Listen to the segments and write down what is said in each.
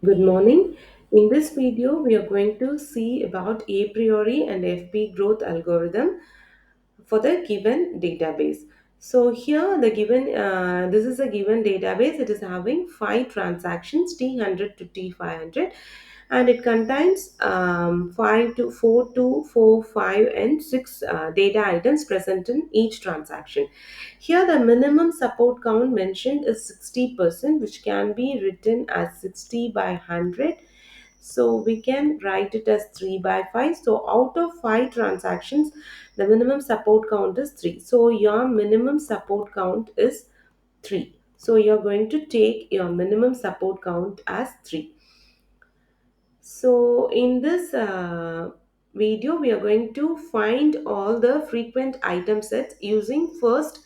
Good morning. In this video, we are going to see about a priori and FP growth algorithm for the given database. So here the given this is a given database. It is having five transactions T100 to T500, and it contains 5 to 4 to 4, 5 and 6 data items present in each transaction. Here the minimum support count mentioned is 60%, which can be written as 60 by 100. So we can write it as 3 by 5. So out of 5 transactions, the minimum support count is 3. So your minimum support count is 3. So you're going to take your minimum support count as 3. So in this video, we are going to find all the frequent item sets using first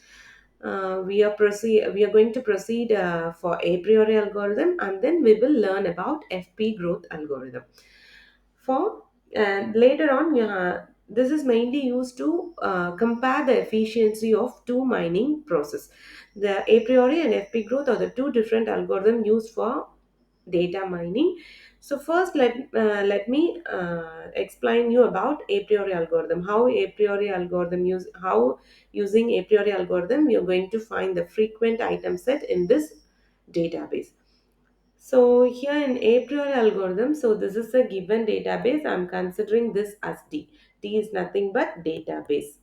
we are going to proceed for a priori algorithm, and then we will learn about FP growth algorithm. For and later on, this is mainly used to compare the efficiency of two mining process. The a priori and FP growth are the two different algorithms used for data mining. So first, let me explain you about a priori algorithm. How a priori algorithm use how using a priori algorithm we are going to find the frequent item set in this database. So here in a priori algorithm, so this is a given database. I'm considering this as D. D is nothing but database.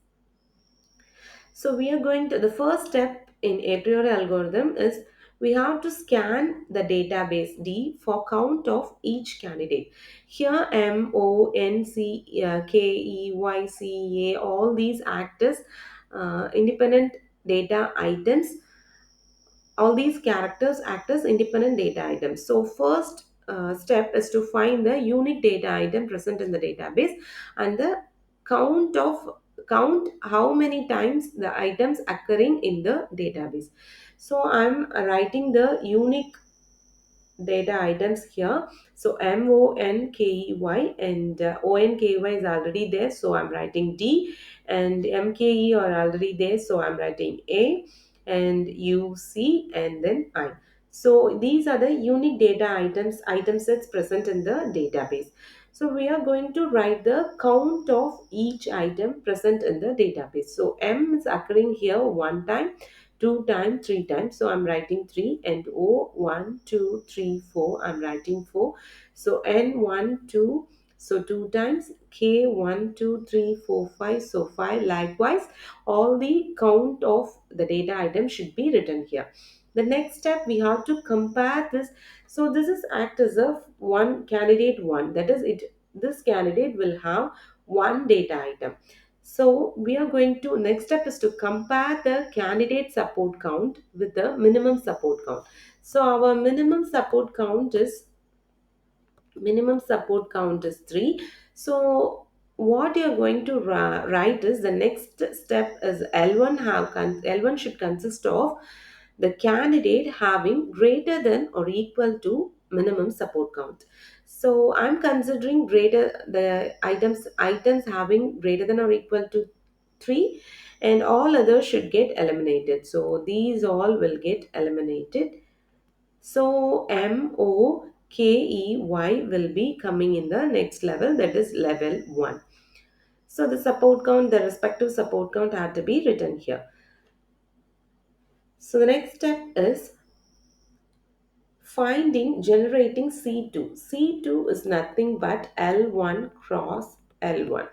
So we are going to the first step in a priori algorithm is we have to scan the database D for count of each candidate. Here M O N C K E Y C A, all these act as independent data items. All these characters act as independent data items. So first step is to find the unique data item present in the database, and the count of count how many times the items occurring in the database. So I'm writing the unique data items here. So Monkey, and Onky is already there, so I'm writing D, and Mke are already there, so I'm writing A, and UC, and then I. So these are the unique data items, item sets present in the database. So we are going to write the count of each item present in the database. So M is occurring here one time, two times, three times. So I'm writing three, and O one, two, three, four. I'm writing four. So N one, two. So two times. K one, two, three, four, five. So five. Likewise, all the count of the data item should be written here. The next step we have to compare this. So this is act as a one candidate one. That is it. This candidate will have one data item. So we are going to next step is to compare the candidate support count with the minimum support count. So our minimum support count is 3. So what you're going to write is the next step is L1 should consist of the candidate having greater than or equal to minimum support count. So I'm considering greater the items having greater than or equal to 3, and all others should get eliminated. So these all will get eliminated. So Monkey will be coming in the next level, that is level 1. So the respective support count had to be written here. So the next step is generating C2. C2 is nothing but L1 cross L1.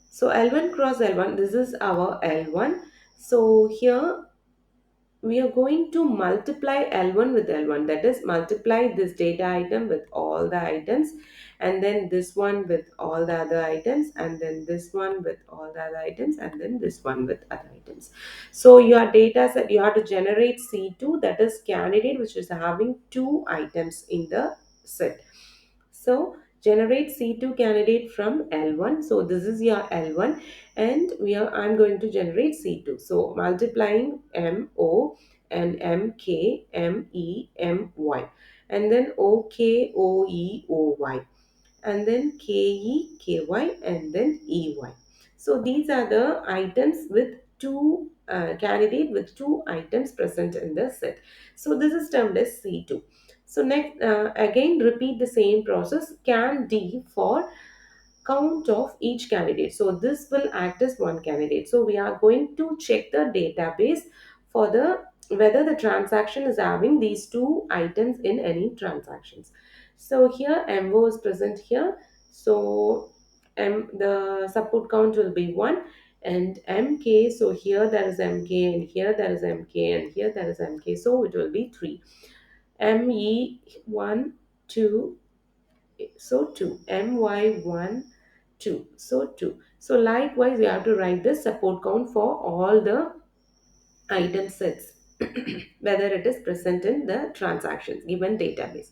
So L1 cross L1, this is our L1. So here we are going to multiply L1 with L1, that is multiply this data item with all the items, and then this one with all the other items, and then this one with all the other items, and then this one with other items. So your data set, you have to generate C2, that is candidate which is having two items in the set. So generate C2 candidate from L1. So this is your L1, and I'm going to generate C2. So multiplying MO and MKMEMY, and then OKOEOY, and then KEKY, and then EY. So these are the items with two candidate with two items present in the set. So this is termed as C2. So next, again repeat the same process. Can D for count of each candidate. So this will act as one candidate. So we are going to check the database for the whether the transaction is having these two items in any transactions. So here MO is present here. So the support count will be 1, and MK, so here there is MK, and here there is MK, and here there is MK, so it will be 3. ME 1, 2, so 2, my1, 2, so 2. So likewise you have to write the support count for all the item sets whether it is present in the transactions given database.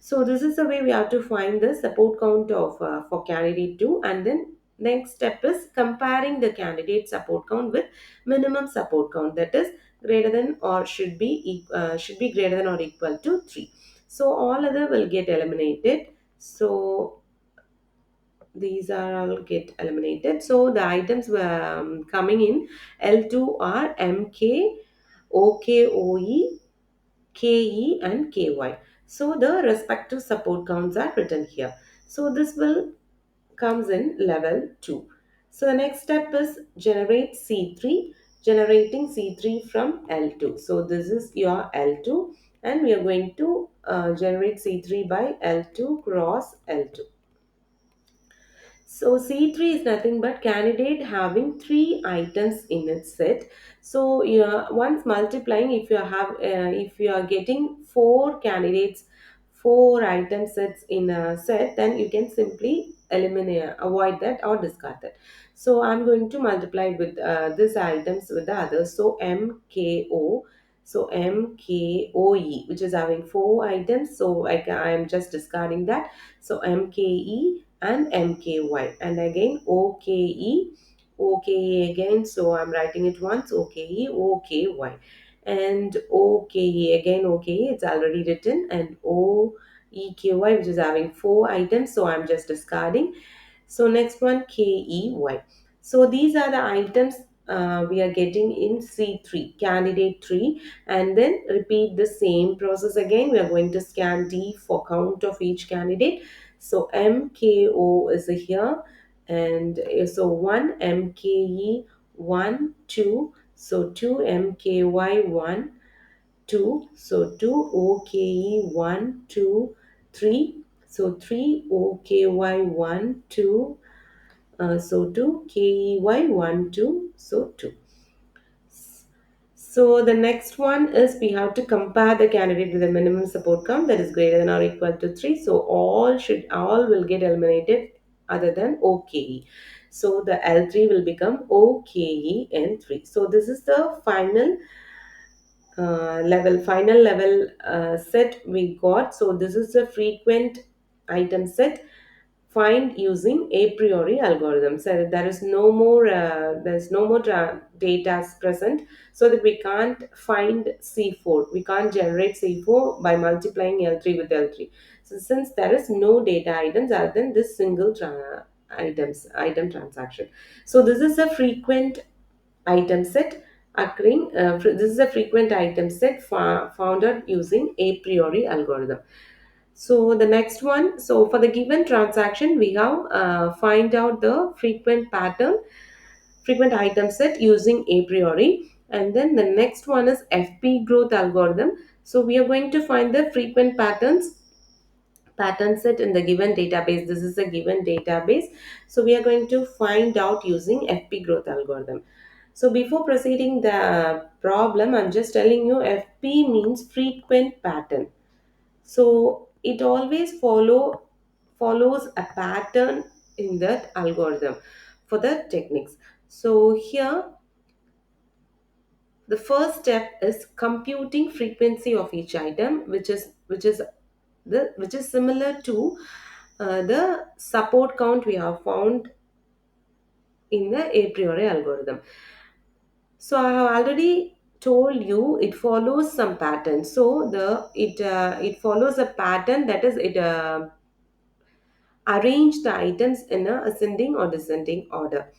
So this is the way we have to find the support count of for candidate 2, and then next step is comparing the candidate support count with minimum support count, that is greater than or should be greater than or equal to 3. So all other will get eliminated. So these are all get eliminated. So the items were coming in L2 are MK, OKOE, KE and KY. So the respective support counts are written here. So this will comes in level 2. So the next step is generate C3, generating C3 from L2. So this is your L2, and we are going to generate C3 by L2 cross L2. So C3 is nothing but candidate having three items in its set. So once multiplying, if you are getting four candidates, four item sets in a set, then you can simply eliminate, avoid that or discard that. So I'm going to multiply with these items with the others. So MKO. So MKOE, which is having four items. So I am just discarding that. So MKE and MKY, and again OKE again, so I'm writing it once, OKE, OKY, and OKE again, OKE, it's already written, and OEKY, which is having four items, so I'm just discarding. So next one, KEY. So these are the items we are getting in C3, candidate 3, and then repeat the same process again. We are going to scan D for count of each candidate. So MKO is here, and so 1 MKE, 1, 2, so 2 MKY, 1, 2, so 2 OKE, 1, 2, 3, so 3 OKY, 1, 2, so 2 KEY, 1, 2, so 2. So the next one is we have to compare the candidate with a minimum support count that is greater than or equal to 3. So all will get eliminated other than OKE. So the L3 will become OKE and 3. So this is the final level set we got. So this is the frequent item set find using a priori algorithm. So there's no more data present, so that we can't find C4. We can't generate C4 by multiplying L3 with L3. So since there is no data items other than this single item transaction. So this is a frequent item set occurring. This is a frequent item set found out using a priori algorithm. So the next one, so for the given transaction, we have find out the frequent item set using a priori. And then the next one is FP growth algorithm. So we are going to find the frequent pattern set in the given database. This is a given database. So we are going to find out using FP growth algorithm. So before proceeding the problem, I'm just telling you FP means frequent pattern. So it always follows a pattern in that algorithm for the techniques. So here the first step is computing frequency of each item, which is similar to the support count we have found in the a priori algorithm. So I have already told you it follows some pattern. So it follows a pattern, that is it arrange the items in a ascending or descending order.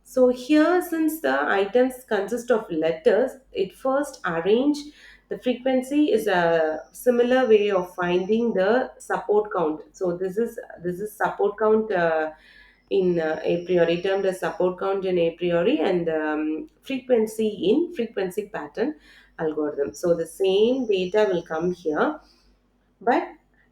So here, since the items consist of letters, it first arrange The frequency is a similar way of finding the support count. So this is support count in a priori, termed as support count in a priori, and frequency in frequency pattern algorithm. So the same data will come here, but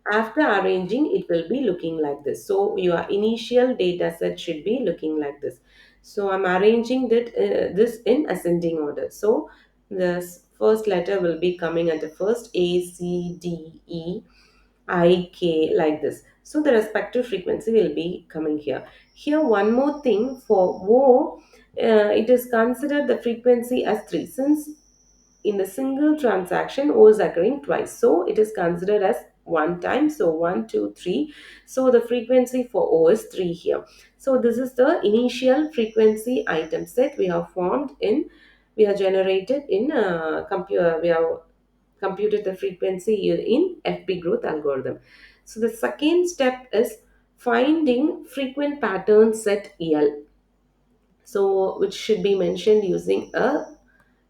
after arranging it will be looking like this. So your initial data set should be looking like this. So I'm arranging this in ascending order. So the first letter will be coming at the first, A, C, D, E, I, K, like this. So the respective frequency will be coming here. Here one more thing, for O, it is considered the frequency as 3, since in the single transaction O is occurring twice, so it is considered as one time. So 1, 2, 3. So the frequency for O is 3 here. So this is the initial frequency item set we have formed in, we have generated in computer, we have computed the frequency in FP growth algorithm. So the second step is finding frequent pattern set L, so which should be mentioned using a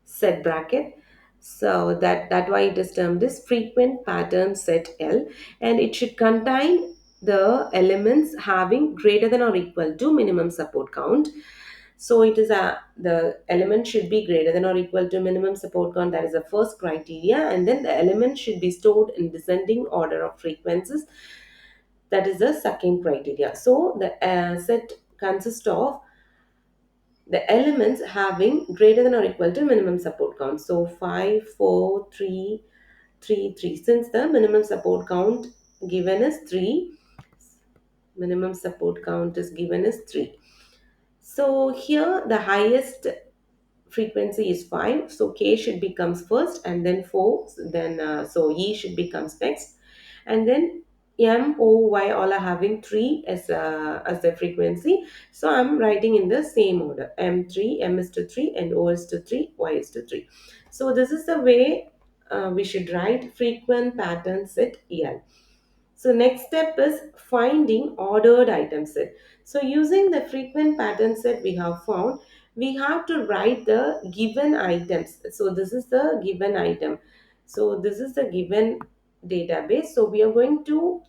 set bracket. So that why it is termed as frequent pattern set L, and it should contain the elements having greater than or equal to minimum support count. So it is a, the element should be greater than or equal to minimum support count, that is the first criteria, and then the element should be stored in descending order of frequencies, that is the second criteria. So the set consists of the elements having greater than or equal to minimum support count. So 5, 4, 3, 3, 3. Since the minimum support count given is 3, minimum support count is given as 3. So here the highest frequency is 5, so K should becomes first, and then 4, then so E should becomes next, and then M, O, Y all are having 3 as the frequency. So I'm writing in the same order: M3, M is to 3, and O is to 3, Y is to 3. So this is the way we should write frequent pattern set EL. So next step is finding ordered item set. So using the frequent pattern set we have found, we have to write the given items. So this is the given item. So this is the given database. So we are going to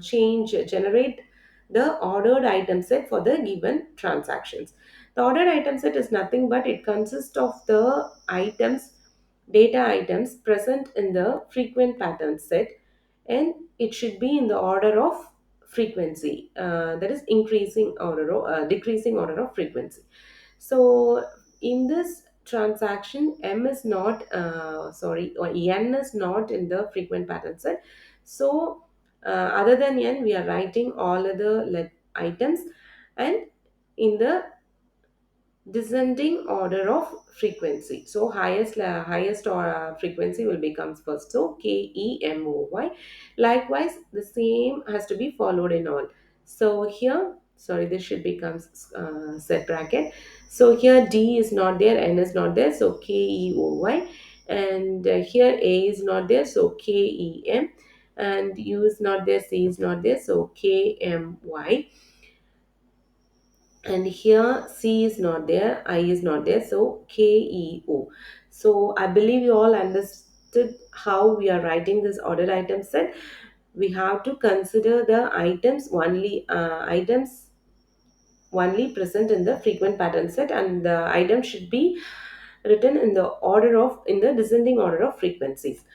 generate the ordered item set for the given transactions. The ordered item set is nothing but it consists of the items, data items present in the frequent pattern set, and it should be in the order of frequency, that is increasing order or decreasing order of frequency. So in this transaction, M is not or N is not in the frequent pattern set. So other than N we are writing all other items, and in the descending order of frequency. So highest or frequency will becomes first. So KEMOY. Likewise, the same has to be followed in all. So here, sorry, this should becomes set bracket. So here D is not there, N is not there, so KEOY, and here A is not there, so KEM, and U is not there, C is not there, so KMY, and here C is not there, I is not there, so KEO. So I believe you all understood how we are writing this ordered item set. We have to consider the items only present in the frequent pattern set, and the item should be written in the descending order of frequencies.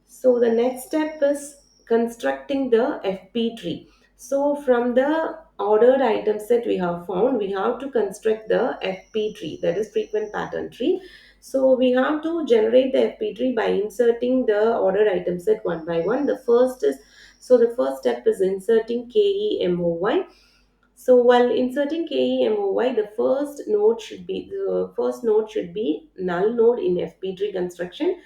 So the next step is constructing the FP tree. So from the ordered item set we have found, we have to construct the FP tree, that is frequent pattern tree. So we have to generate the FP tree by inserting the ordered item set one by one. The first step is inserting KEMOY. So while inserting KEMOY, the first node should be null node in FP tree construction.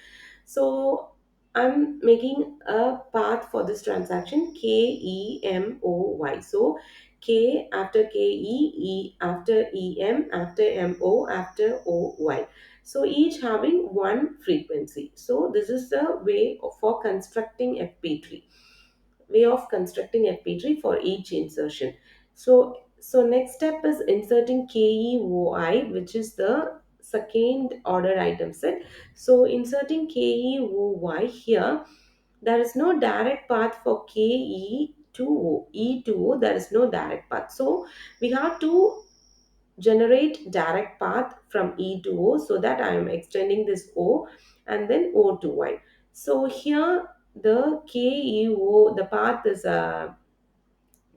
So I'm making a path for this transaction KEMOY. So K after KE, E after EM, after MO, after OY. So each having one frequency. So this is the for constructing FP3, way of constructing FP3 for each insertion. So next step is inserting KEOI, which is the second order item set. So inserting KEOY here, there is no direct path for KE to O. E to O, there is no direct path. So we have to generate direct path from E to O, so that I am extending this O and then O to Y. So here the KEO, the path is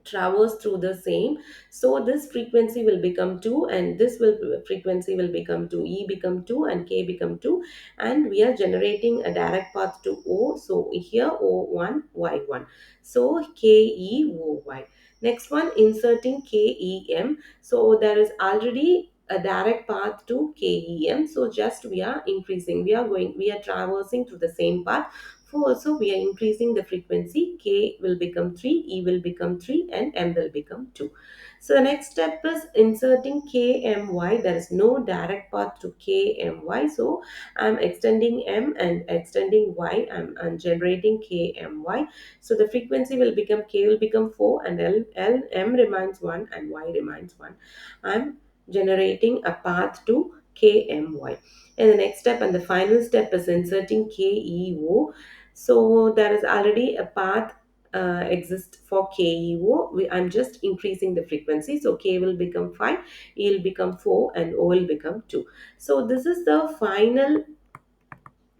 traverse through the same, so this frequency will become 2 and this will frequency will become 2, E become 2 and K become 2, and we are generating a direct path to O. So here O1 Y1, so KEOY. Next one, inserting KEM. So there is already a direct path to KEM, so just we are increasing, we are traversing through the same path. For also we are increasing the frequency, K will become 3, E will become 3 and M will become 2. So the next step is inserting KMY. There is no direct path to KMY. So I'm extending M and extending Y. I'm generating KMY. So the frequency will become, K will become 4 and M remains 1 and Y remains 1. I'm generating a path to KMY. And the next step and the final step is inserting KEO. So there is already a path exist for KEO. I'm just increasing the frequency. So K will become 5, E will become 4 and O will become 2. So this is the final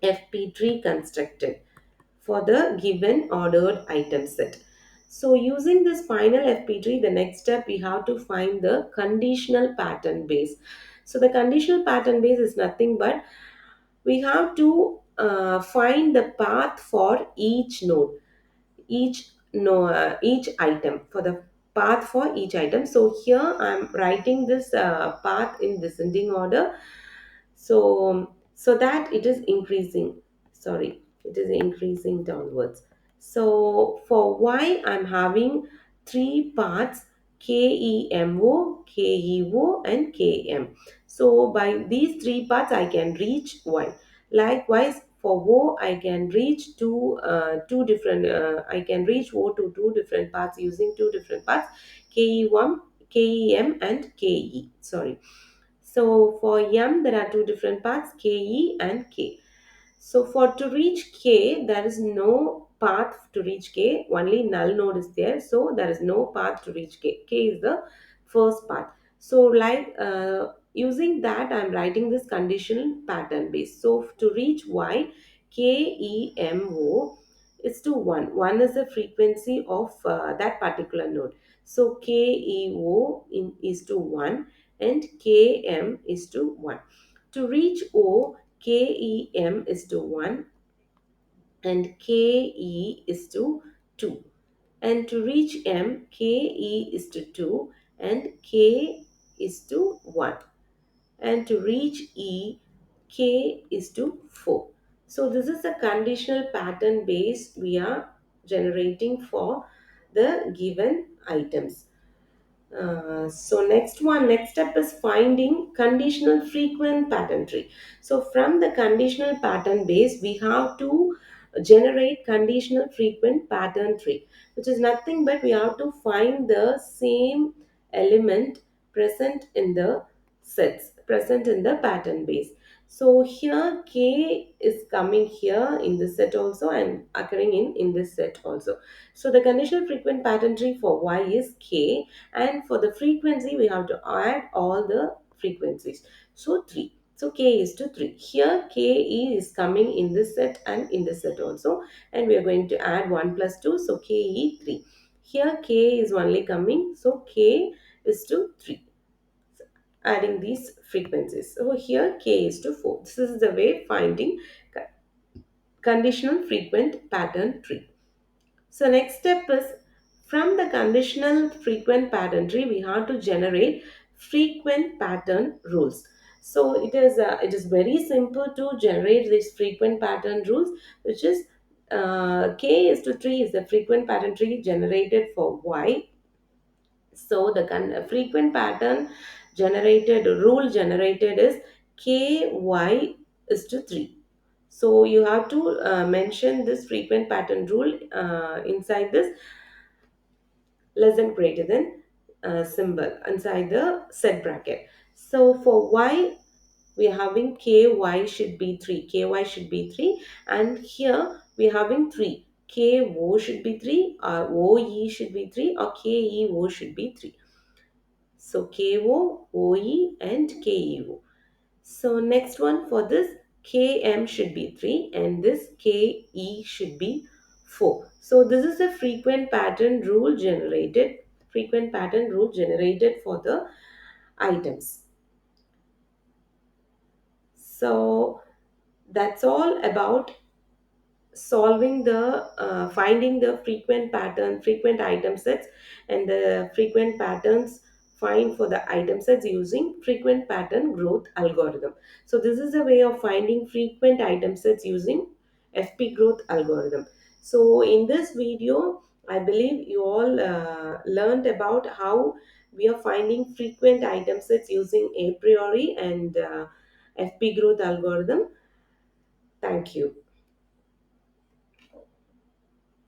FP tree constructed for the given ordered item set. So using this final FP tree, the next step we have to find the conditional pattern base. So the conditional pattern base is nothing but we have to find the path for each node, each no each item, for the path for each item. So here I'm writing this path in descending order, so that it is increasing, sorry, it is increasing downwards. So for Y I'm having three parts, KEMO, KEO and KM. So by these three parts I can reach Y. Likewise for O I can reach two different I can reach O to two different parts using two different parts, KE1, KEM and KE, sorry. So for M, there are two different parts, KE and K. So for to reach K, there is no path to reach K, only null node is there. So there is no path to reach K. K is the first path. So like using that, I am writing this conditional pattern base. So to reach Y, KEMO is to 1. 1 is the frequency of that particular node. So KEO is to 1 and Km is to 1. To reach O, KEM is to 1 and KE is to 2. And to reach M, KE is to 2 and K is to 1. And to reach E, K is to 4. So this is a conditional pattern base we are generating for the given items. So next step is finding conditional frequent pattern tree. So from the conditional pattern base, we have to generate conditional frequent pattern tree, which is nothing but we have to find the same element present in the sets, present in the pattern base. So here K is coming here in this set also and occurring in this set also. So the conditional frequent pattern tree for Y is K, and for the frequency we have to add all the frequencies, so 3. So K is to 3. Here KE is coming in this set and in this set also, and we are going to add 1 plus 2, so KE 3. Here K is only coming, so K is to 3, adding these frequencies. So here K is to 4. This is the way finding conditional frequent pattern tree. So next step is from the conditional frequent pattern tree, we have to generate frequent pattern rules. So it is very simple to generate these frequent pattern rules, which is K is to 3 is the frequent pattern tree generated for Y. So the frequent pattern generated rule generated is KY is to 3. So you have to mention this frequent pattern rule inside this less than greater than symbol inside the set bracket. So for Y, we are having ky should be 3, ky should be 3, and here we are having 3, ko should be 3, or oe should be 3, or keo should be 3. So ko, oe, and keo. So next one for this, km should be 3 and this ke should be 4. So this is the frequent pattern rule generated for the items. So that's all about solving the finding the frequent item sets, and the frequent patterns find for the item sets using frequent pattern growth algorithm. So this is a way of finding frequent item sets using FP growth algorithm. So in this video, I believe you all learned about how we are finding frequent item sets using a priori and FP growth algorithm. Thank you.